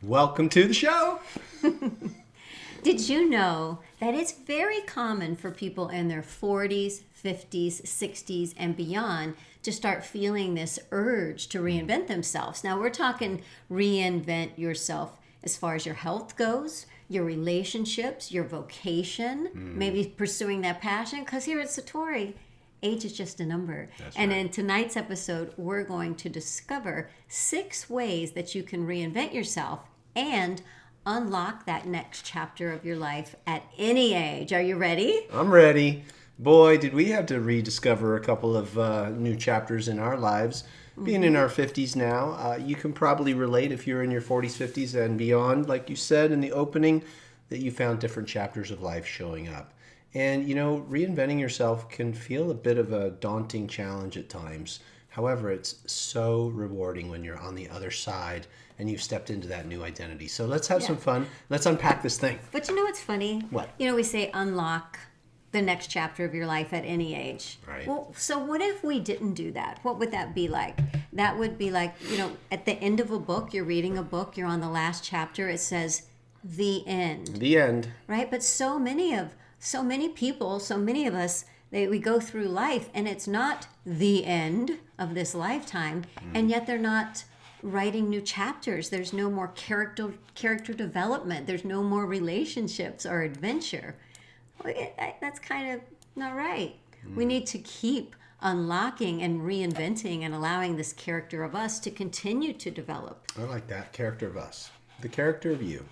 Welcome to the show. Did you know that it's very common for people in their 40s, 50s, 60s, and beyond to start feeling this urge to reinvent themselves? Now, we're talking reinvent yourself as far as your health goes, your relationships, your vocation, maybe pursuing that passion. Because here at Satori, age is just a number. And in tonight's episode, we're going to discover 6 ways that you can reinvent yourself and unlock that next chapter of your life at any age. Are you ready? I'm ready. Boy, did we have to rediscover a couple of new chapters in our lives. Being in our 50s now, you can probably relate if you're in your 40s, 50s, and beyond, like you said in the opening, that you found different chapters of life showing up. And, reinventing yourself can feel a bit of a daunting challenge at times. However, it's so rewarding when you're on the other side and you've stepped into that new identity. So let's have some fun. Let's unpack this thing. But you know what's funny? What? We say unlock the next chapter of your life at any age. Right. Well, so what if we didn't do that? What would that be like? That would be like, at the end of a book, you're reading a book, you're on the last chapter, it says the end. The end. Right? But so many people, so many of us, we go through life and it's not the end of this lifetime, and yet they're not writing new chapters. There's no more character development. There's no more relationships or adventure. Well, that's kind of not right. We need to keep unlocking and reinventing and allowing this character of us to continue to develop. I like that. Character of us. The character of you.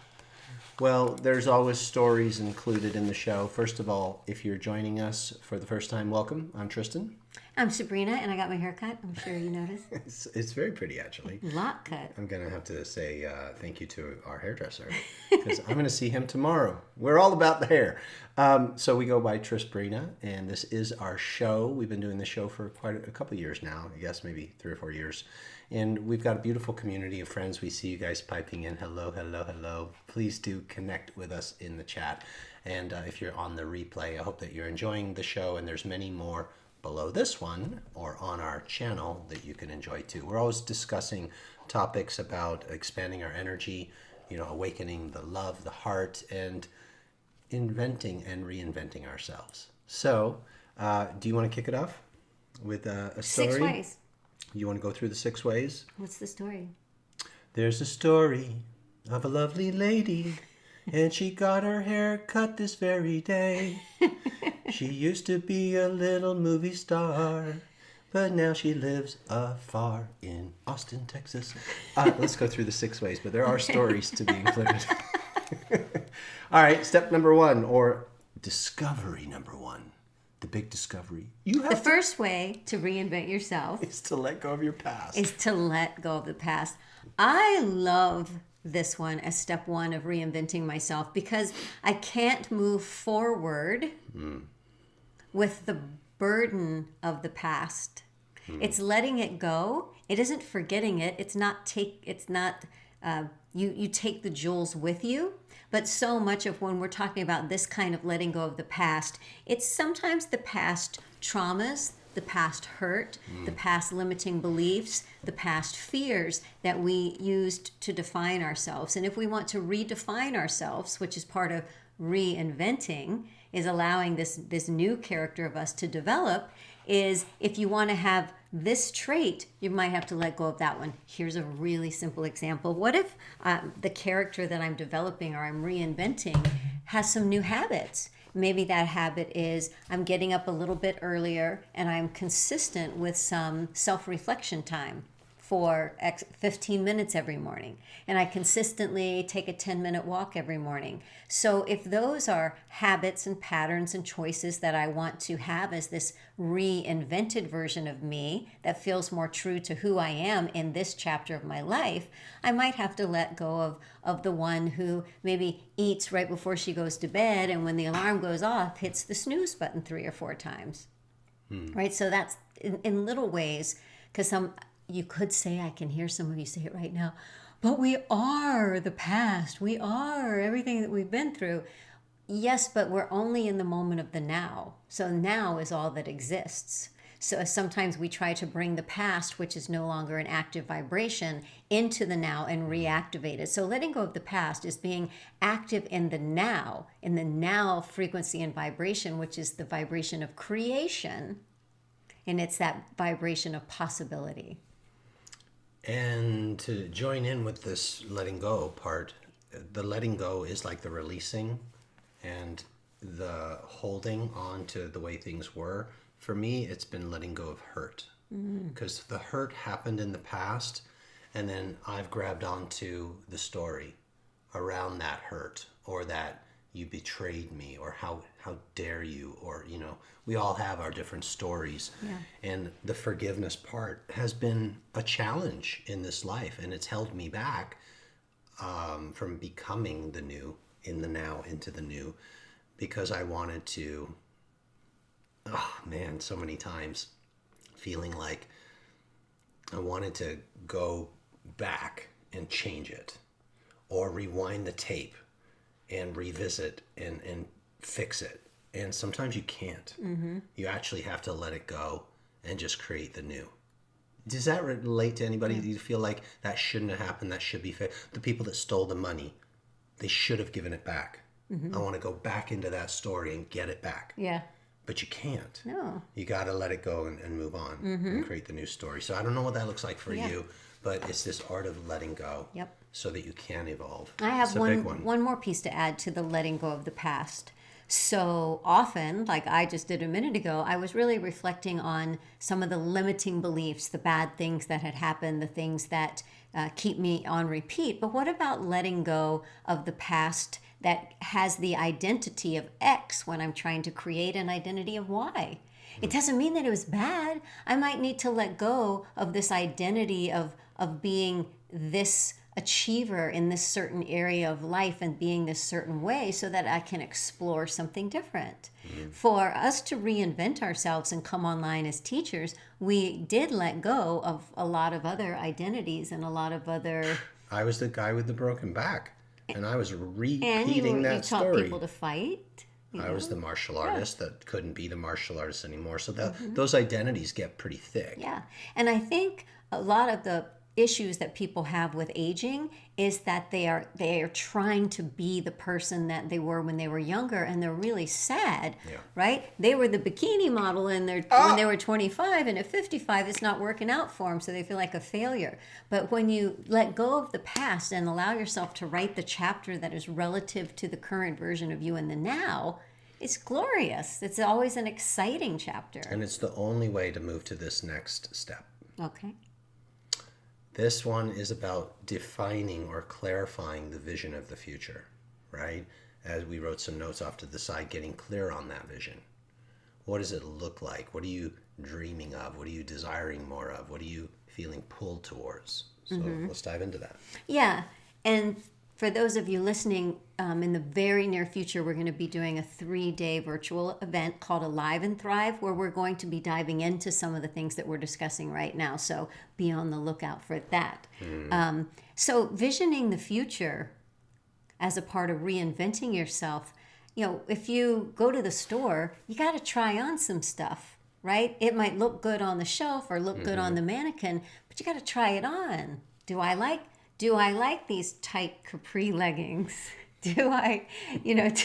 Well, there's always stories included in the show. First of all, if you're joining us for the first time, welcome. I'm Tristan. I'm Sabrina, and I got my hair cut. I'm sure you noticed. It's very pretty, actually. Lot cut. I'm going to have to say thank you to our hairdresser because I'm going to see him tomorrow. We're all about the hair. So we go by Trisbrina, and this is our show. We've been doing this show for quite a couple of years now, I guess maybe 3 or 4 years. And we've got a beautiful community of friends. We see you guys piping in. Hello, hello, hello. Please do connect with us in the chat. And if you're on the replay, I hope that you're enjoying the show, and there's many more below this one or on our channel that you can enjoy too. We're always discussing topics about expanding our energy, awakening the love, the heart, and inventing and reinventing ourselves. So, do you want to kick it off with a story? 6 ways. You want to go through the 6 ways? What's the story? There's a story of a lovely lady, and she got her hair cut this very day. She used to be a little movie star, but now she lives afar in Austin, Texas. Let's go through the 6 ways, but there are stories to be included. All right, step number 1, or discovery number 1. The big discovery. The first way to reinvent yourself is to let go of your past. Is to let go of the past. I love this one as step 1 of reinventing myself because I can't move forward with the burden of the past. It's letting it go. It isn't forgetting it. You take the jewels with you. But so much of when we're talking about this kind of letting go of the past, it's sometimes the past traumas, the past hurt, the past limiting beliefs, the past fears that we used to define ourselves. And if we want to redefine ourselves, which is part of reinventing, is allowing this new character of us to develop, is if you want to have this trait, you might have to let go of that one. Here's a really simple example. What if the character that I'm developing or I'm reinventing has some new habits? Maybe that habit is I'm getting up a little bit earlier and I'm consistent with some self-reflection time for 15 minutes every morning. And I consistently take a 10-minute walk every morning. So if those are habits and patterns and choices that I want to have as this reinvented version of me that feels more true to who I am in this chapter of my life, I might have to let go of the one who maybe eats right before she goes to bed, and when the alarm goes off, hits the snooze button 3 or 4 times. Right? So that's in little ways, because you could say, I can hear some of you say it right now, but we are the past. We are everything that we've been through. Yes, but we're only in the moment of the now. So now is all that exists. So sometimes we try to bring the past, which is no longer an active vibration, into the now and reactivate it. So letting go of the past is being active in the now frequency and vibration, which is the vibration of creation. And it's that vibration of possibility. And to join in with this letting go part, the letting go is like the releasing and the holding on to the way things were. For me, it's been letting go of hurt. Because the hurt happened in the past, and then I've grabbed onto the story around that hurt, or that you betrayed me, or how dare you, or, you know, we all have our different stories. Yeah. And the forgiveness part has been a challenge in this life, and it's held me back from becoming the new, in the now, into the new, because I wanted to, oh man, so many times feeling like I wanted to go back and change it, or rewind the tape and revisit and fix it. And sometimes you can't. You actually have to let it go and just create the new. Does that relate to anybody? Do you feel like that shouldn't have happened? That should be fixed? The people that stole the money, they should have given it back. I want to go back into that story and get it back. Yeah. But you can't. No. You got to let it go and move on and create the new story. So I don't know what that looks like for you, but it's this art of letting go. Yep. So that you can evolve. I have It's a big one. one more piece to add to the letting go of the past. So often, like I just did a minute ago, I was really reflecting on some of the limiting beliefs, the bad things that had happened, the things that keep me on repeat. But what about letting go of the past that has the identity of X when I'm trying to create an identity of Y? It doesn't mean that it was bad. I might need to let go of this identity of being this achiever in this certain area of life and being this certain way so that I can explore something different. For us to reinvent ourselves and come online as teachers, we did let go of a lot of other identities and a lot of other... I was the guy with the broken back, and I was And repeating you that taught story. people to fight. I was the martial artist that couldn't be the martial artist anymore. So those identities get pretty thick. Yeah. And I think a lot of the issues that people have with aging is that they are trying to be the person that they were when they were younger, and they're really sad, right? They were the bikini model when they were 25, and at 55 it's not working out for them, so they feel like a failure. But when you let go of the past and allow yourself to write the chapter that is relative to the current version of you in the now, it's glorious. It's always an exciting chapter. And it's the only way to move to this next step. Okay. This one is about defining or clarifying the vision of the future, right? As we wrote some notes off to the side, getting clear on that vision. What does it look like? What are you dreaming of? What are you desiring more of? What are you feeling pulled towards? So let's dive into that. Yeah. And for those of you listening, in the very near future, we're going to be doing a 3-day virtual event called Alive and Thrive, where we're going to be diving into some of the things that we're discussing right now. So be on the lookout for that. So visioning the future as a part of reinventing yourself, you know, if you go to the store, you got to try on some stuff, right? It might look good on the shelf or look good on the mannequin, but you got to try it on. Do I like these tight capri leggings? Do I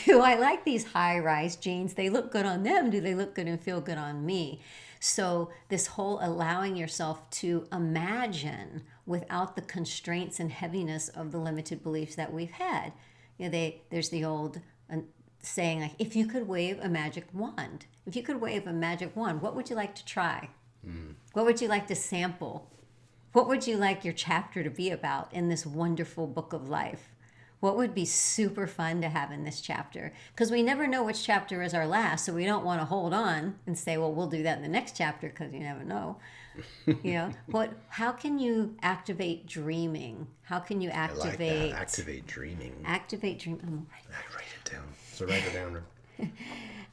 like these high-rise jeans? They look good on them. Do they look good and feel good on me? So this whole allowing yourself to imagine without the constraints and heaviness of the limited beliefs that we've had. You know, there's the old saying, like, if you could wave a magic wand, what would you like to try? What would you like to sample? What would you like your chapter to be about in this wonderful book of life? What would be super fun to have in this chapter? Because we never know which chapter is our last, so we don't want to hold on and say, well, we'll do that in the next chapter, because you never know. You know, how can you activate dreaming? How can you activate... I like that. Activate dreaming. Activate dreaming. I write it down. So write it down.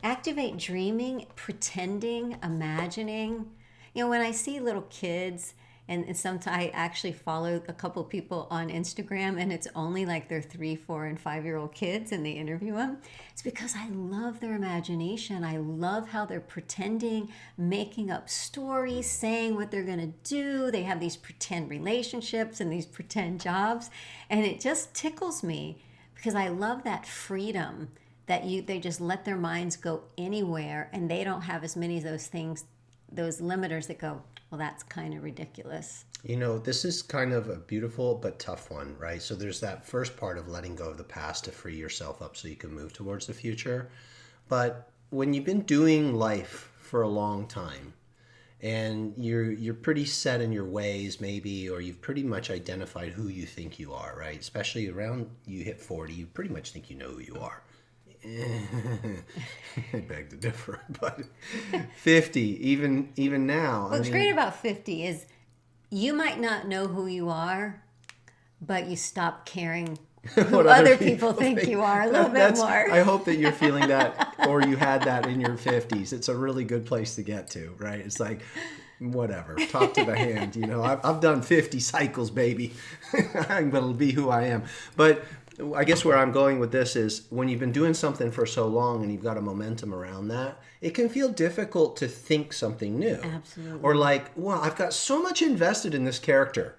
Activate dreaming, pretending, imagining. You know, when I see little kids, And sometimes I actually follow a couple people on Instagram, and it's only like their 3, 4, and 5-year-old kids, and they interview them. It's because I love their imagination. I love how they're pretending, making up stories, saying what they're going to do. They have these pretend relationships and these pretend jobs, and it just tickles me because I love that freedom that they just let their minds go anywhere, and they don't have as many of those things, those limiters that go, well, that's kind of ridiculous. You know, this is kind of a beautiful but tough one, right? So there's that first part of letting go of the past to free yourself up so you can move towards the future. But when you've been doing life for a long time and you're pretty set in your ways maybe, or you've pretty much identified who you think you are, right? Especially around you hit 40, you pretty much think you know who you are. I beg to differ, but 50, even now. What's great about 50 is you might not know who you are, but you stop caring who other people think you are a little bit more. I hope that you're feeling that, or you had that in your 50s. It's a really good place to get to, right? It's like, whatever, talk to the hand. You know, I've done 50 cycles, baby. I'm going to be who I am. But I guess where I'm going with this is when you've been doing something for so long and you've got a momentum around that, it can feel difficult to think something new. Absolutely. Or like, well, I've got so much invested in this character,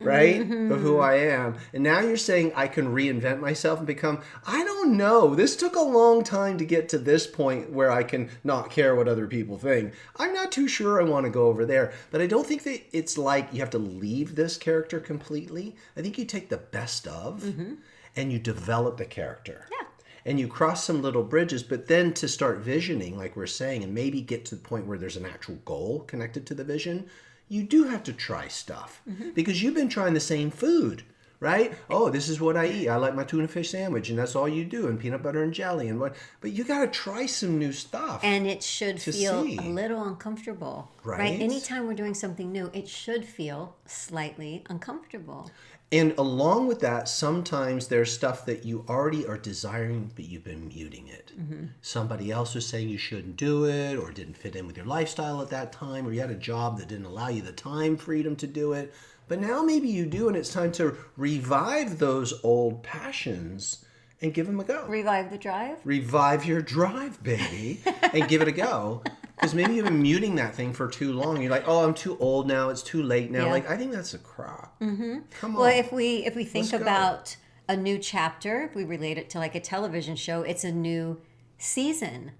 right? Mm-hmm. Of who I am. And now you're saying I can reinvent myself and become, I don't know. This took a long time to get to this point where I can not care what other people think. I'm not too sure I want to go over there. But I don't think that it's like you have to leave this character completely. I think you take the best of. Mm-hmm. And you develop the character. Yeah. And you cross some little bridges, but then to start visioning, like we're saying, and maybe get to the point where there's an actual goal connected to the vision, you do have to try stuff. Mm-hmm. Because you've been trying the same food, right? Oh, this is what I eat. I like my tuna fish sandwich, and that's all you do, and peanut butter and jelly, and what. But you got to try some new stuff. And it should feel a little uncomfortable. Right? Anytime we're doing something new, it should feel slightly uncomfortable. And along with that, sometimes there's stuff that you already are desiring, but you've been muting it. Mm-hmm. Somebody else was saying you shouldn't do it, or didn't fit in with your lifestyle at that time, or you had a job that didn't allow you the time freedom to do it. But now maybe you do, and it's time to revive those old passions and give them a go. Revive the drive? Revive your drive, baby, and give it a go. Because maybe you've been muting that thing for too long. You're like, oh, I'm too old now. It's too late now. Yeah. Like, I think that's a crop. Mm-hmm. Come on. Well, if we think about a new chapter, if we relate it to like a television show, it's a new season.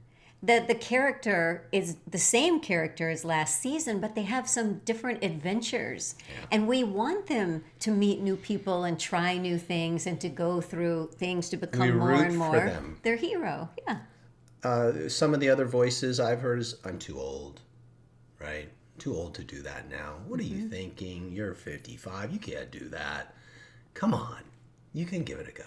The character is the same character as last season, but they have some different adventures. Yeah. And we want them to meet new people and try new things and to go through things to become more and more their hero. Yeah. Some of the other voices I've heard is, I'm too old, right? Too old to do that now. What are you thinking? You're 55. You can't do that. Come on. You can give it a go.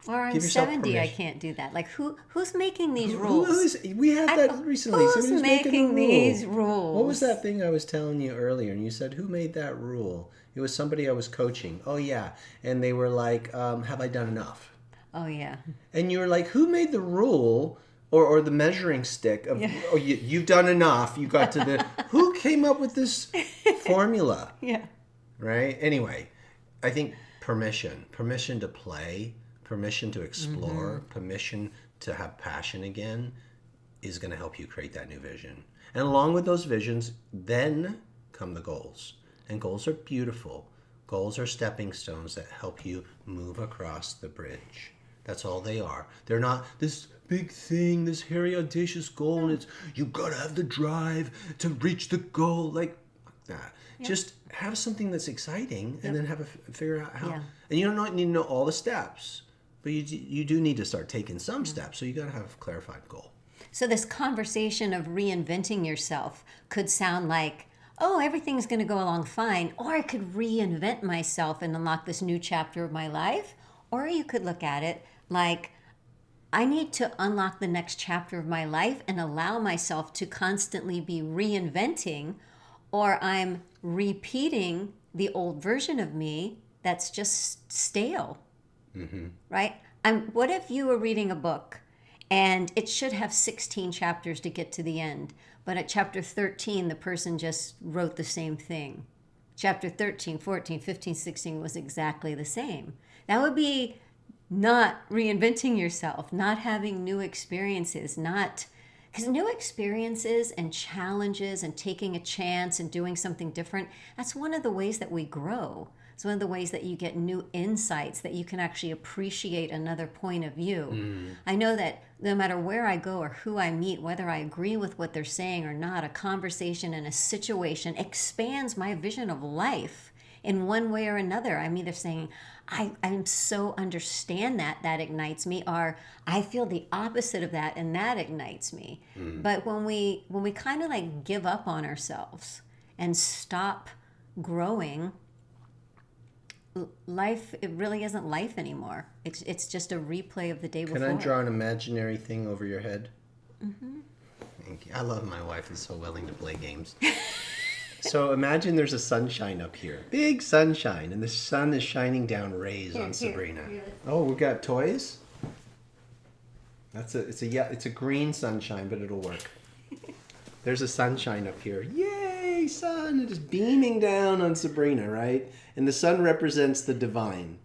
Or I'm 70, I can't do that. Like, who's making these rules? We had that recently. Who's making these rules? What was that thing I was telling you earlier? And you said, who made that rule? It was somebody I was coaching. Oh, yeah. And they were like, have I done enough? Oh, yeah. And you were like, who made the rule or the measuring stick of, oh, you've done enough. You got to the, who came up with this formula? Yeah. Right? Anyway, I think permission to play, permission to explore, permission to have passion again is going to help you create that new vision. And along with those visions, then come the goals. And goals are beautiful. Goals are stepping stones that help you move across the bridge. That's all they are. They're not this big thing, this hairy, audacious goal, and it's, you got to have the drive to reach the goal. Like that. Yep. Just have something that's exciting and then figure out how. Yeah. And you don't need to know all the steps. But you do need to start taking some steps. So you got to have a clarified goal. So this conversation of reinventing yourself could sound like, oh, everything's going to go along fine. Or I could reinvent myself and unlock this new chapter of my life. Or you could look at it like, I need to unlock the next chapter of my life and allow myself to constantly be reinventing, or I'm repeating the old version of me that's just stale. Mm-hmm. Right? What if you were reading a book and it should have 16 chapters to get to the end, but at chapter 13, the person just wrote the same thing? chapter 13, 14, 15, 16 was exactly the same. That would be not reinventing yourself, not having new experiences, because new experiences and challenges and taking a chance and doing something different, that's one of the ways that we grow. It's one of the ways that you get new insights, that you can actually appreciate another point of view. I know that no matter where I go or who I meet, whether I agree with what they're saying or not, a conversation and a situation expands my vision of life in one way or another. I'm either saying, I'm so understand that ignites me, or I feel the opposite of that and that ignites me. But when we kind of like give up on ourselves and stop growing, life, it really isn't life anymore. It's just a replay of the day before. Can I draw an imaginary thing over your head? Thank you. I love my wife is so willing to play games. So imagine there's a sunshine up here. Big sunshine. And the sun is shining down rays on Sabrina. Here. Oh, we've got toys? It's a green sunshine, but it'll work. There's a sunshine up here. Yay, sun! It is beaming down on Sabrina, right? And the sun represents the divine.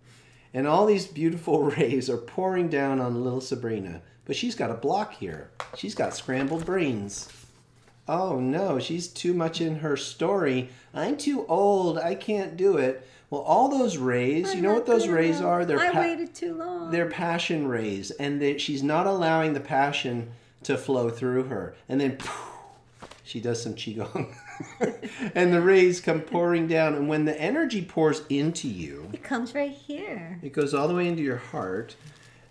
And all these beautiful rays are pouring down on little Sabrina. But she's got a block here. She's got scrambled brains. Oh no, she's too much in her story. I'm too old. I can't do it. Well, all those rays, you know what those rays are? I waited too long. They're passion rays. And she's not allowing the passion to flow through her. And then she does some qigong. And the rays come pouring down. And when the energy pours into you, It comes right here. it goes all the way into your heart.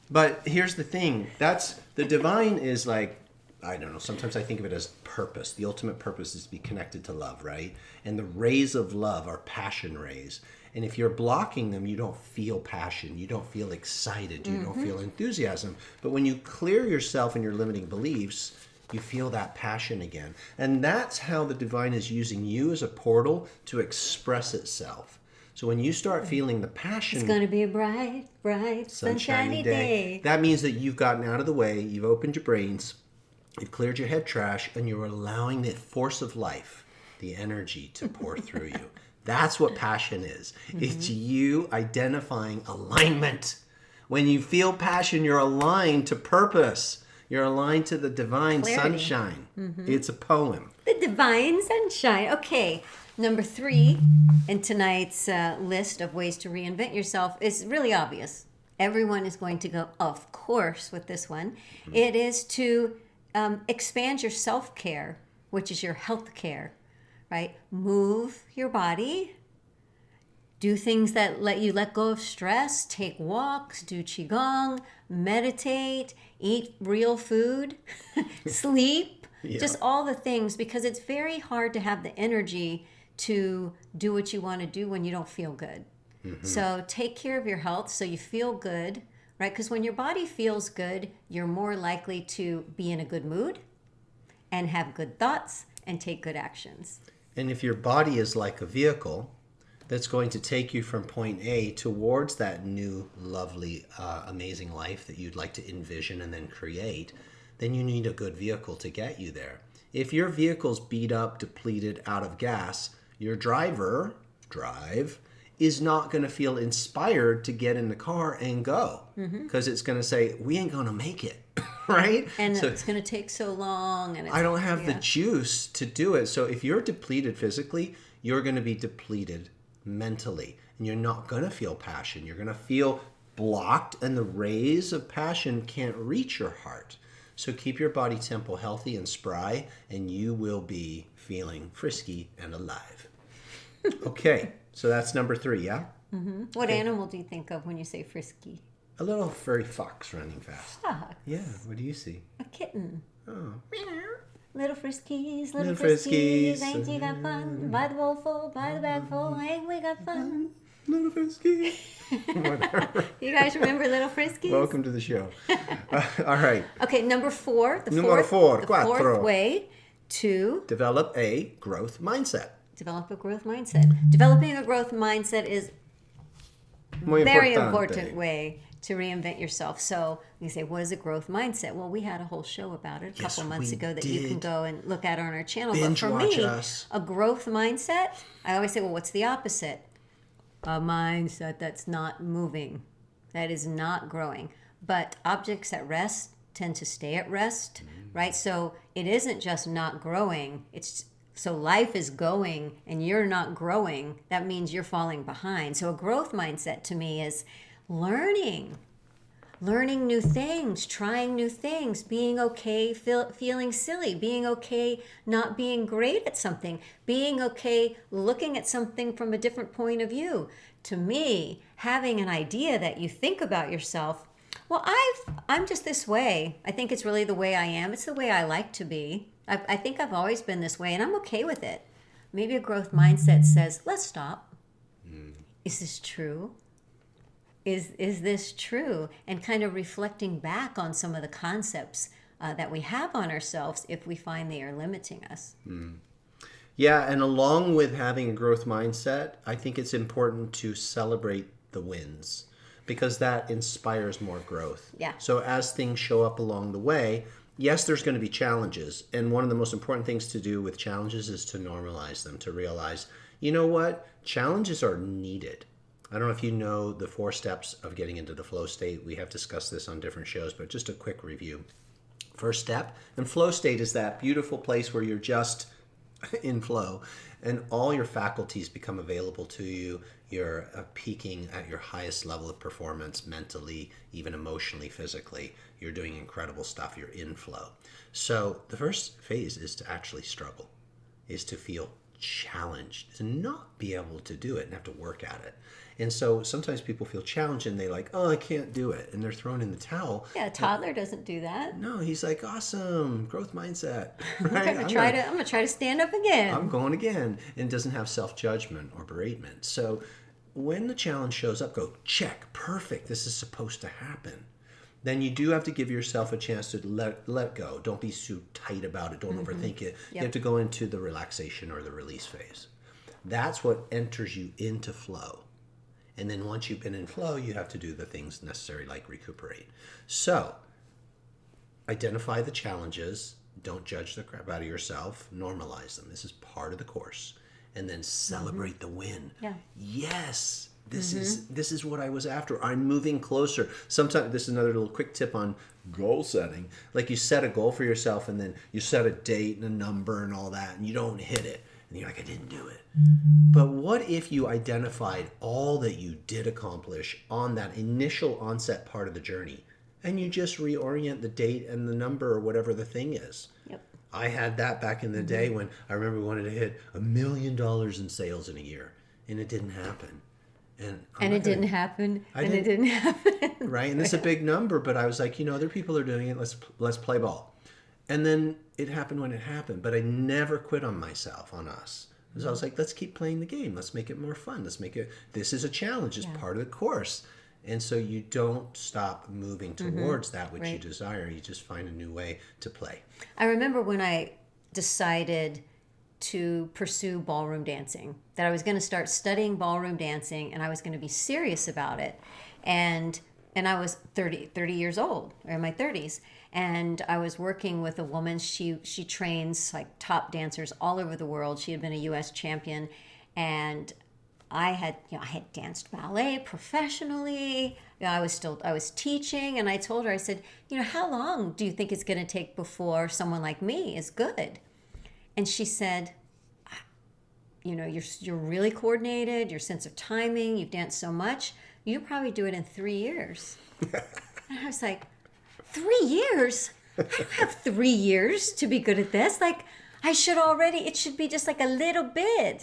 But here's the thing. The divine is like, I don't know, sometimes I think of it as purpose. The ultimate purpose is to be connected to love, right? And the rays of love are passion rays. And if you're blocking them, you don't feel passion. You don't feel excited. You don't feel enthusiasm. But when you clear yourself and your limiting beliefs, you feel that passion again. And that's how the divine is using you as a portal to express itself. So when you start feeling the passion, It's going to be a bright, bright, sunshiny day. that means that you've gotten out of the way, you've opened your brains, you've cleared your head trash, and you're allowing the force of life, the energy to pour through you. That's what passion is. It's you identifying alignment. When you feel passion, you're aligned to purpose. You're aligned to the divine Clarity. sunshine. It's a poem. The divine sunshine. Okay, number 3 in tonight's list of ways to reinvent yourself is really obvious. Everyone is going to go, of course, with this one. It is to expand your self-care, which is your health care, right? Move your body. Do things that let you let go of stress. Take walks, do qigong, meditate, eat real food, sleep, just all the things, because it's very hard to have the energy to do what you want to do when you don't feel good. So take care of your health so you feel good, right? Because when your body feels good, you're more likely to be in a good mood and have good thoughts and take good actions. And if your body is like a vehicle that's going to take you from point A towards that new, lovely, amazing life that you'd like to envision and then create, then you need a good vehicle to get you there. If your vehicle's beat up, depleted, out of gas, your drive, is not going to feel inspired to get in the car and go. Because it's going to say, we ain't going to make it, right? And So it's going to take so long. And I don't have the juice to do it. So if you're depleted physically, you're going to be depleted mentally. And you're not going to feel passion. You're going to feel blocked, and the rays of passion can't reach your heart. So keep your body temple healthy and spry, and you will be feeling frisky and alive. Okay, so that's number 3, yeah? What animal do you think of when you say frisky? A little furry fox running fast. Fox. Yeah, what do you see? A kitten. Oh. Little friskies, Little little friskies, friskies. ain't you got fun? By the bowl full, by the bag full, ain't we got fun? Little frisky. Whatever. You guys remember Little Friskies? Welcome to the show. All right. Okay, number 4. The Numero fourth quattro. way to Develop a growth mindset. develop a growth mindset. Developing a growth mindset is Muy very importante. important way To reinvent yourself. So you say, what is a growth mindset? Well, we had a whole show about it a couple months ago that you can go and look at on our channel. Binge but for watch me, us. a growth mindset, I always say, well, what's the opposite? A mindset that's not moving, that is not growing. But objects at rest tend to stay at rest, right? So it isn't just not growing. It's so life is going and you're not growing. That means you're falling behind. So a growth mindset to me is learning new things, trying new things, being okay feeling silly, being okay not being great at something, being okay looking at something from a different point of view. To me, having an idea that you think about yourself, well, I'm just this way. I think it's really the way I am. It's the way I like to be. I think I've always been this way, and I'm okay with it. Maybe a growth mindset says, let's stop. Is this true? Is this true? And kind of reflecting back on some of the concepts that we have on ourselves if we find they are limiting us. Yeah, and along with having a growth mindset, I think it's important to celebrate the wins because that inspires more growth. Yeah. So as things show up along the way, yes, there's going to be challenges. And one of the most important things to do with challenges is to normalize them, to realize, you know what? Challenges are needed. I don't know if you know the 4 steps of getting into the flow state. We have discussed this on different shows, but just a quick review. First step, and flow state is that beautiful place where you're just in flow and all your faculties become available to you. You're peaking at your highest level of performance mentally, even emotionally, physically. You're doing incredible stuff. You're in flow. So the first phase is to actually struggle, is to feel challenged, to not be able to do it and have to work at it. And so sometimes people feel challenged and they like, oh, I can't do it. And they're thrown in the towel. Yeah, a toddler doesn't do that. No, he's like, awesome, growth mindset. Right? I'm gonna try to stand up again. I'm going again. And doesn't have self-judgment or beratement. So when the challenge shows up, go, check, perfect, this is supposed to happen. Then you do have to give yourself a chance to let go. Don't be so tight about it. Don't overthink it. Yep. You have to go into the relaxation or the release phase. That's what enters you into flow. And then once you've been in flow, you have to do the things necessary like recuperate. So identify the challenges. Don't judge the crap out of yourself. Normalize them. This is part of the course. And then celebrate the win. Yeah. Yes. This is what I was after. I'm moving closer. Sometimes this is another little quick tip on goal setting. Like you set a goal for yourself and then you set a date and a number and all that and you don't hit it. And you're like, I didn't do it. But what if you identified all that you did accomplish on that initial onset part of the journey and you just reorient the date and the number or whatever the thing is? Yep. I had that back in the day when I remember we wanted to hit $1 million in sales in a year and it didn't happen. And it didn't happen. And it didn't happen. Right? And this is a big number, but I was like, other people are doing it. Let's play ball. And then it happened when it happened, but I never quit on myself, on us. So I was like, let's keep playing the game. Let's make it more fun. This is a challenge. It's part of the course. And so you don't stop moving towards that which you desire. You just find a new way to play. I remember when I decided to pursue ballroom dancing, that I was going to start studying ballroom dancing and I was going to be serious about it. And I was 30 years old, or in my 30s. And I was working with a woman. She trains like top dancers all over the world. She had been a U.S. champion. And I had danced ballet professionally. I was teaching. And I told her, I said, how long do you think it's going to take before someone like me is good? And she said, you're really coordinated, your sense of timing, you've danced so much, you probably do it in 3 years. And I was like, 3 years? I don't have 3 years to be good at this. Like, it should be just like a little bit,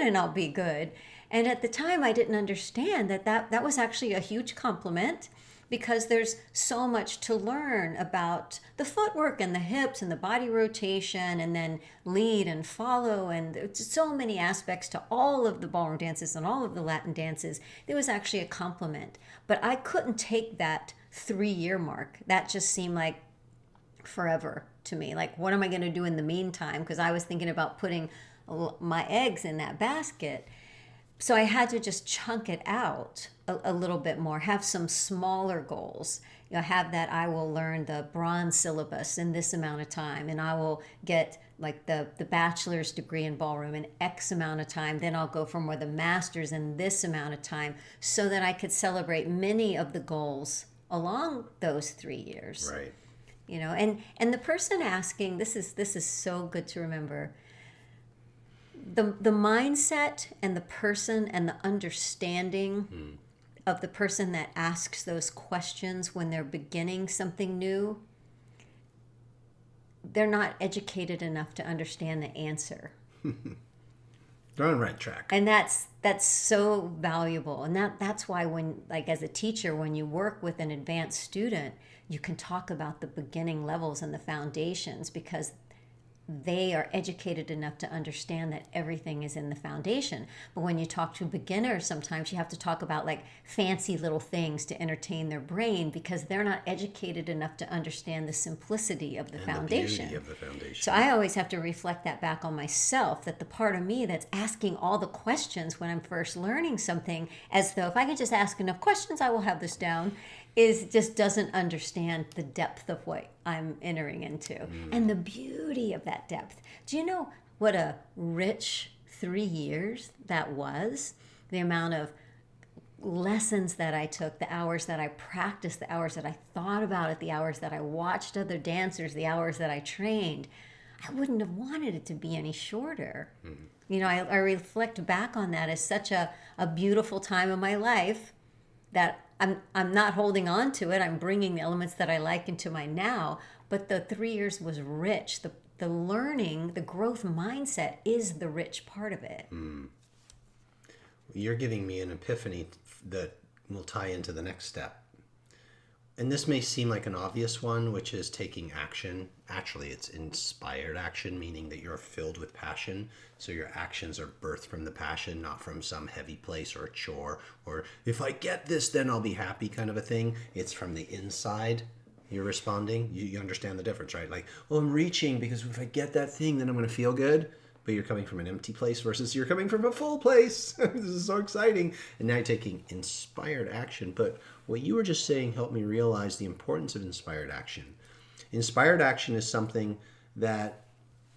and I'll be good. And at the time, I didn't understand that was actually a huge compliment, because there's so much to learn about the footwork and the hips and the body rotation and then lead and follow, and there's so many aspects to all of the ballroom dances and all of the Latin dances. It was actually a compliment. But I couldn't take that 3-year mark. That just seemed like forever to me. Like, what am I going to do in the meantime? Because I was thinking about putting my eggs in that basket. So I had to just chunk it out a little bit more, have some smaller goals. Have that I will learn the bronze syllabus in this amount of time, and I will get like the bachelor's degree in ballroom in X amount of time. Then I'll go for more the master's in this amount of time, so that I could celebrate many of the goals along those 3 years. Right. And the person asking, this is so good to remember. The mindset and the person and the understanding of the person that asks those questions when they're beginning something new, they're not educated enough to understand the answer. They're on the right track. And that's so valuable. And that's why when, like as a teacher, when you work with an advanced student, you can talk about the beginning levels and the foundations, because they are educated enough to understand that everything is in the foundation. But when you talk to beginners, sometimes you have to talk about like fancy little things to entertain their brain, because they're not educated enough to understand the simplicity of the foundation. The beauty of the foundation. So I always have to reflect that back on myself, that the part of me that's asking all the questions when I'm first learning something, as though if I can just ask enough questions, I will have this down, just doesn't understand the depth of what I'm entering into and the beauty of that depth. Do you know what a rich 3 years that was? The amount of lessons that I took, the hours that I practiced, the hours that I thought about it, the hours that I watched other dancers, the hours that I trained. I wouldn't have wanted it to be any shorter. I reflect back on that as such a beautiful time of my life that I'm not holding on to it. I'm bringing the elements that I like into my now. But the 3 years was rich. The learning, the growth mindset is the rich part of it. You're giving me an epiphany that will tie into the next step. And this may seem like an obvious one, which is taking action. Actually, it's inspired action, meaning that you're filled with passion. So your actions are birthed from the passion, not from some heavy place or a chore, or if I get this, then I'll be happy kind of a thing. It's from the inside you're responding. You understand the difference, right? Like, oh, I'm reaching because if I get that thing, then I'm going to feel good. But you're coming from an empty place versus you're coming from a full place. This is so exciting. And now you're taking inspired action. But what you were just saying helped me realize the importance of inspired action. Inspired action is something that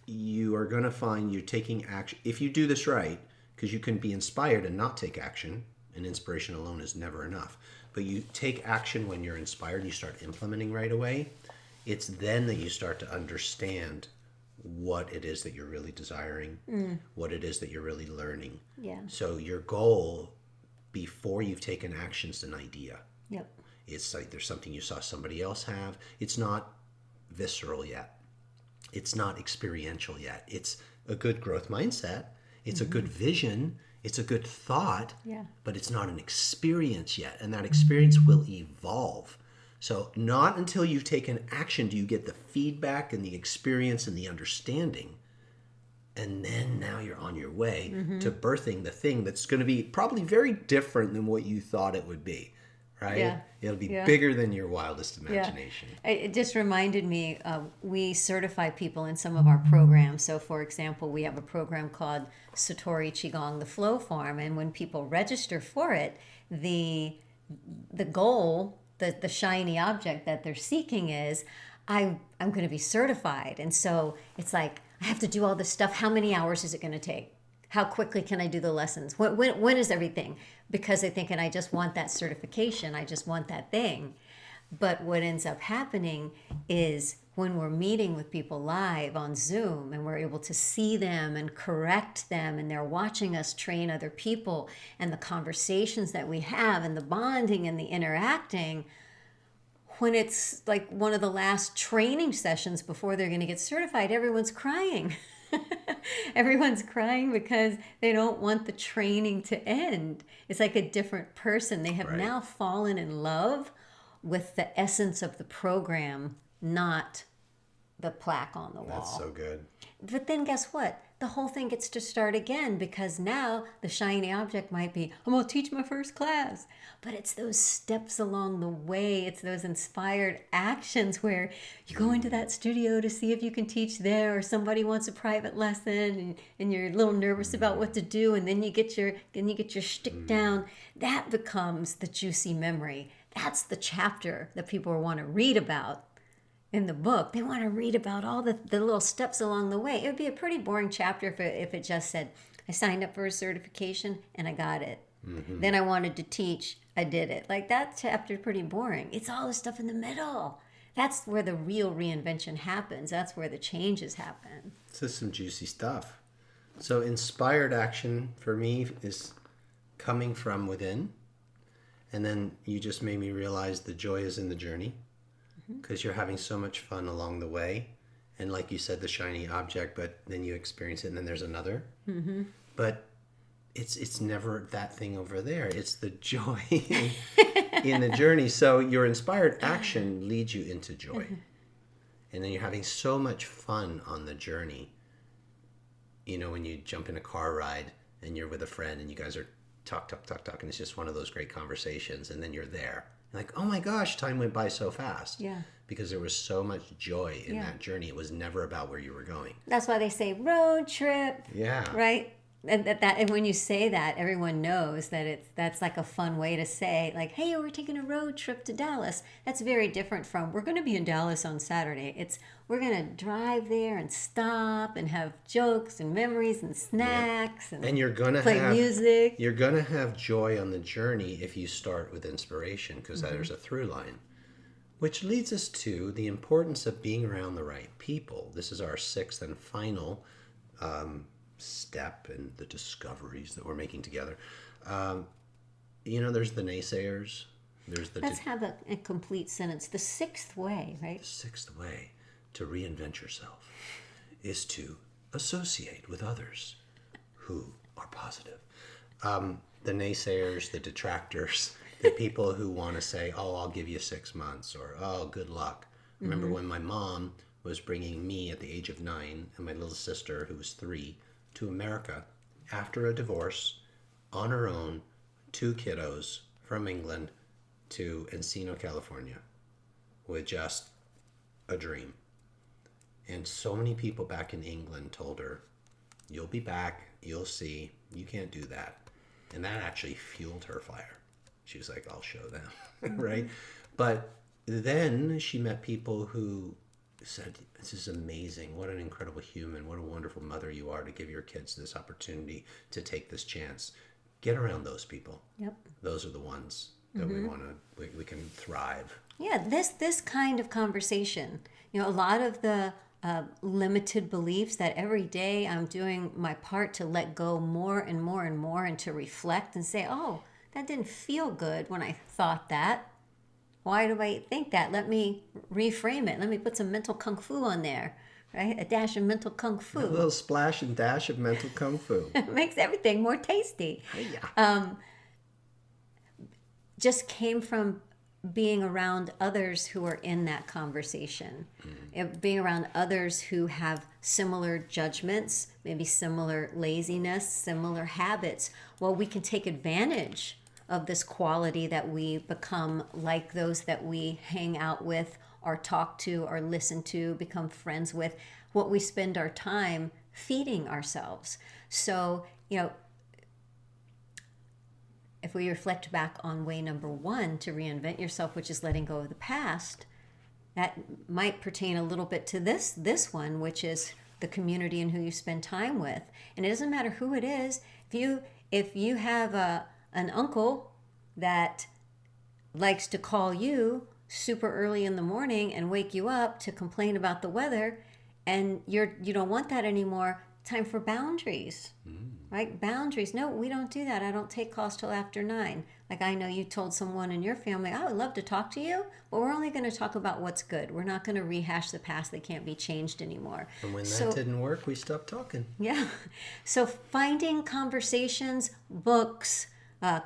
you are going to find you're taking action. If you do this right, because you can be inspired and not take action, and inspiration alone is never enough. But you take action when you're inspired and you start implementing right away. It's then that you start to understand what it is that you're really desiring, what it is that you're really learning. Yeah. So your goal before you've taken action is an idea. Yep. It's like there's something you saw somebody else have. It's not visceral yet. It's not experiential yet. It's a good growth mindset. It's a good vision. It's a good thought. Yeah. But it's not an experience yet. And that experience will evolve. So not until you've taken action do you get the feedback and the experience and the understanding. And then now you're on your way to birthing the thing that's going to be probably very different than what you thought it would be, right? Yeah. It'll be bigger than your wildest imagination. Yeah. It just reminded me, we certify people in some of our programs. So for example, we have a program called Satori Qigong, the Flow Farm. And when people register for it, the goal, the shiny object that they're seeking is, I'm going to be certified. And so it's like, I have to do all this stuff. How many hours is it going to take? How quickly can I do the lessons? When is everything? Because they're thinking, I just want that certification. I just want that thing. But what ends up happening is when we're meeting with people live on Zoom and we're able to see them and correct them and they're watching us train other people and the conversations that we have and the bonding and the interacting, when it's like one of the last training sessions before they're going to get certified, everyone's crying. Everyone's crying because they don't want the training to end. It's like a different person. They have now fallen in love with the essence of the program, not the plaque on the wall. That's so good. But then guess what? the whole thing gets to start again, because now the shiny object might be, I'm going to teach my first class. But it's those steps along the way. It's those inspired actions where you go into that studio to see if you can teach there, or somebody wants a private lesson and you're a little nervous about what to do, and then you get your shtick down. That becomes the juicy memory. That's the chapter that people want to read about in the book. They want to read about all the little steps along the way. It would be a pretty boring chapter if it just said, I signed up for a certification and I got it. Mm-hmm. Then I wanted to teach, I did it. Like, that chapter is pretty boring. It's all the stuff in the middle. That's where the real reinvention happens. That's where the changes happen. This is some juicy stuff. So inspired action for me is coming from within. And then you just made me realize the joy is in the journey, because you're having so much fun along the way. And like you said, the shiny object, but then you experience it and then there's another. Mm-hmm. But it's never that thing over there. It's the joy in the journey. So your inspired action leads you into joy. Mm-hmm. And then you're having so much fun on the journey. You know, when you jump in a car ride and you're with a friend and you guys are talk, and it's just one of those great conversations, and then you're there. You're like, oh my gosh, time went by so fast. Yeah. Because there was so much joy in that journey. It was never about where you were going. That's why they say road trip. Yeah. Right? And when you say that, everyone knows that that's like a fun way to say, like, hey, we're taking a road trip to Dallas. That's very different from, we're going to be in Dallas on Saturday. It's, we're going to drive there and stop and have jokes and memories and snacks and you're gonna play music. You're going to have joy on the journey if you start with inspiration, because there's a through line. Which leads us to the importance of being around the right people. This is our sixth and final step in the discoveries that we're making together. There's the naysayers. Let's have a complete sentence. The sixth way, right? The sixth way to reinvent yourself is to associate with others who are positive. The naysayers, the detractors, the people who want to say, oh, I'll give you 6 months, or, oh, good luck. Remember when my mom was bringing me at the age of 9 and my little sister, who was 3, to America after a divorce, on her own, 2 kiddos from England to Encino, California, with just a dream. And so many people back in England told her, you'll be back, you'll see, you can't do that. And that actually fueled her fire. She was like, I'll show them, right? But then she met people who said, this is amazing. What an incredible human. What a wonderful mother you are to give your kids this opportunity to take this chance. Get around those people. Yep. Those are the ones that we can thrive. Yeah, this kind of conversation. A lot of the limited beliefs that every day I'm doing my part to let go more and more and more, and to reflect and say, oh, that didn't feel good when I thought that. Why do I think that? Let me reframe it. Let me put some mental kung fu on there, right? A dash of mental kung fu. A little splash and dash of mental kung fu. It makes everything more tasty. Yeah. Just came from being around others who are in that conversation. Being around others who have similar judgments, maybe similar laziness, similar habits. Well, we can take advantage of this quality that we become like those that we hang out with, or talk to, or listen to, become friends with, what we spend our time feeding ourselves. So, if we reflect back on way number 1 to reinvent yourself, which is letting go of the past, that might pertain a little bit to this one, which is the community and who you spend time with. And it doesn't matter who it is. If you have an uncle that likes to call you super early in the morning and wake you up to complain about the weather, and you don't want that anymore, time for boundaries. Right? Boundaries. No, we don't do that. I don't take calls till after 9. Like, I know you told someone in your family, I would love to talk to you, but we're only going to talk about what's good. We're not going to rehash the past that can't be changed anymore. And when that didn't work, we stopped talking. Yeah. So finding conversations, books,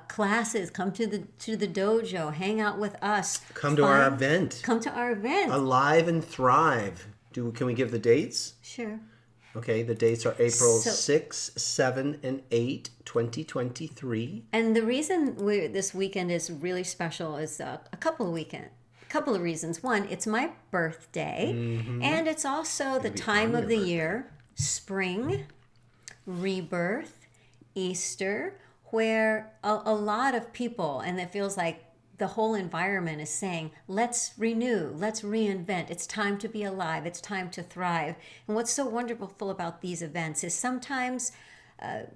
classes, come to the dojo, hang out with us. Come to our event. Come to our event. Alive and Thrive. Can we give the dates? Sure. Okay, the dates are April So- 6, 7, and 8, 2023. And the reason this weekend is really special is a couple of reasons. One, it's my birthday, and it's also the be time on of your the year, spring, rebirth, Easter, where a lot of people, and it feels like the whole environment is saying, let's renew, let's reinvent. It's time to be alive. It's time to thrive. And what's so wonderful about these events is sometimes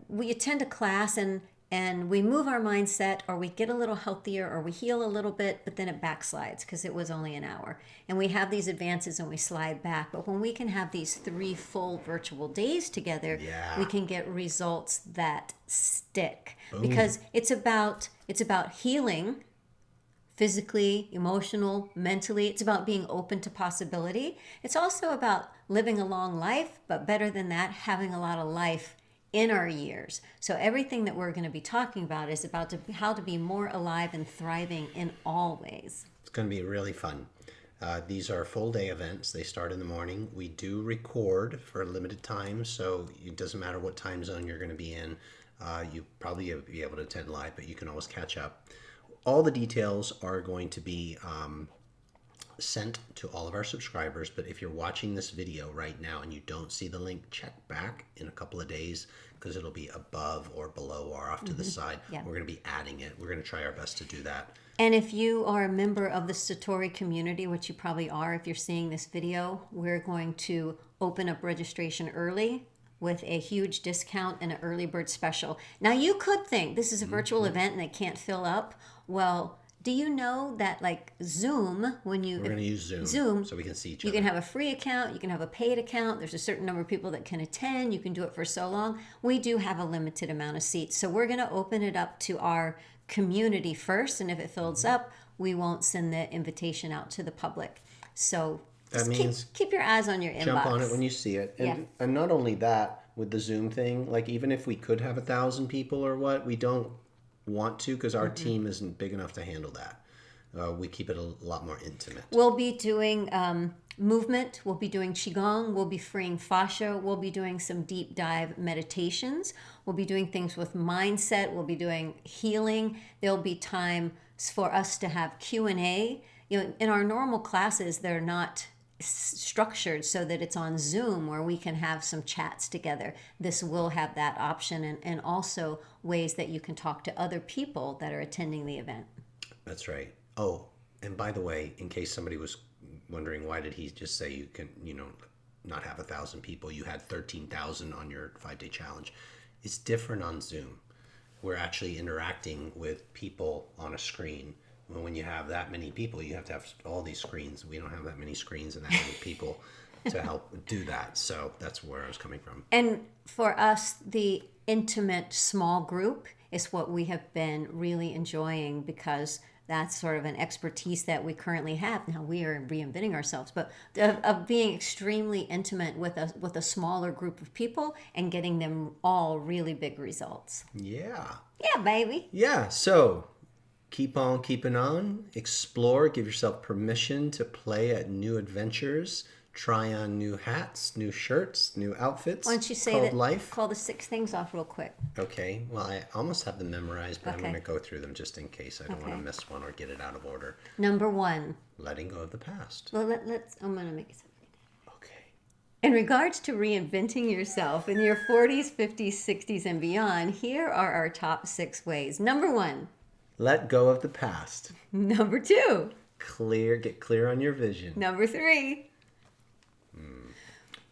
we attend a class and we move our mindset, or we get a little healthier, or we heal a little bit, but then it backslides because it was only an hour. And we have these advances and we slide back. But when we can have these 3 full virtual days together, Yeah. we can get results that stick. Because it's about healing physically, emotional, mentally. It's about being open to possibility. It's also about living a long life, but better than that, having a lot of life in our years. So everything that we're going to be talking about is about how to be more alive and thriving in all ways. It's going to be really fun. These are full day events. They start in the morning. We do record for a limited time, so it doesn't matter what time zone you're going to be in. You probably will be able to attend live, but you can always catch up. All the details are going to be sent to all of our subscribers, but if you're watching this video right now and you don't see the link, check back in a couple of days, because it'll be above or below or off to the side. Yeah. We're going to be adding it. We're going to try our best to do that. And if you are a member of the Satori community, which you probably are if you're seeing this video, we're going to open up registration early with a huge discount and an early bird special. Now, you could think this is a virtual event and it can't fill up. Well, do you know that like Zoom, We're going to use Zoom so we can see each you other. can have a free account, you can have a paid account. There's a certain number of people that can attend. You can do it for so long. We do have a limited amount of seats. So we're going to open it up to our community first. And if it fills up, we won't send the invitation out to the public. So That just means keep your eyes on your inbox. jump on it when you see it. And not only that, with the Zoom thing, like even if we could have 1,000 people or what, we don't want to, because our team isn't big enough to handle that. We keep it a lot more intimate. We'll be doing movement. We'll be doing Qigong. We'll be freeing fascia. We'll be doing some deep dive meditations. We'll be doing things with mindset. We'll be doing healing. There'll be time for us to have Q&A. You know, in our normal classes, they're not structured so that it's on Zoom where we can have some chats together. This will have that option, and also ways that you can talk to other people that are attending the event. That's right. Oh, and by the way, in case somebody was wondering, why did he just say you can, not have 1,000 people? You had 13,000 on your 5-day challenge. It's different on Zoom. We're actually interacting with people on a screen. When you have that many people, you have to have all these screens. We don't have that many screens and that many people to help do that. So that's where I was coming from. And for us, the intimate small group is what we have been really enjoying, because that's sort of an expertise that we currently have. Now we are reinventing ourselves, but of being extremely intimate with a smaller group of people and getting them all really big results. Yeah. Yeah, baby. Yeah. So keep on keeping on. Explore. Give yourself permission to play at new adventures. Try on new hats, new shirts, new outfits. Why don't you say called that? Life. Call the 6 things off real quick. Okay. Well, I almost have them memorized, but Okay. I'm going to go through them just in case. I don't want Okay. to miss one or get it out of order. Number 1. Letting go of the past. Well, let's. I'm gonna make it. Okay. In regards to reinventing yourself in your 40s, 50s, 60s, and beyond, here are our top 6 ways. Number 1. Let go of the past. Number 2. Get clear on your vision. Number 3.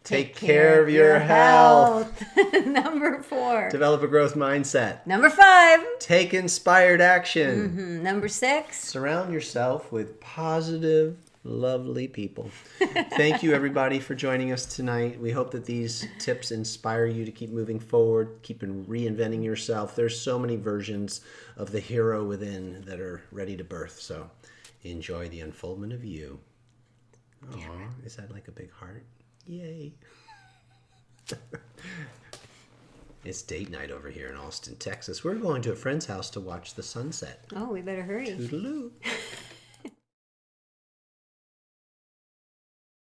Take care of your health. Number 4. Develop a growth mindset. Number 5. Take inspired action. Number 6. Surround yourself with positive, lovely people. Thank you, everybody, for joining us tonight. We hope that these tips inspire you to keep moving forward, keep reinventing yourself. There's so many versions of the hero within that are ready to birth. So enjoy the unfoldment of you. Aw, is that like a big heart? Yay. It's date night over here in Austin, Texas. We're going to a friend's house to watch the sunset. Oh, we better hurry. Toodaloo.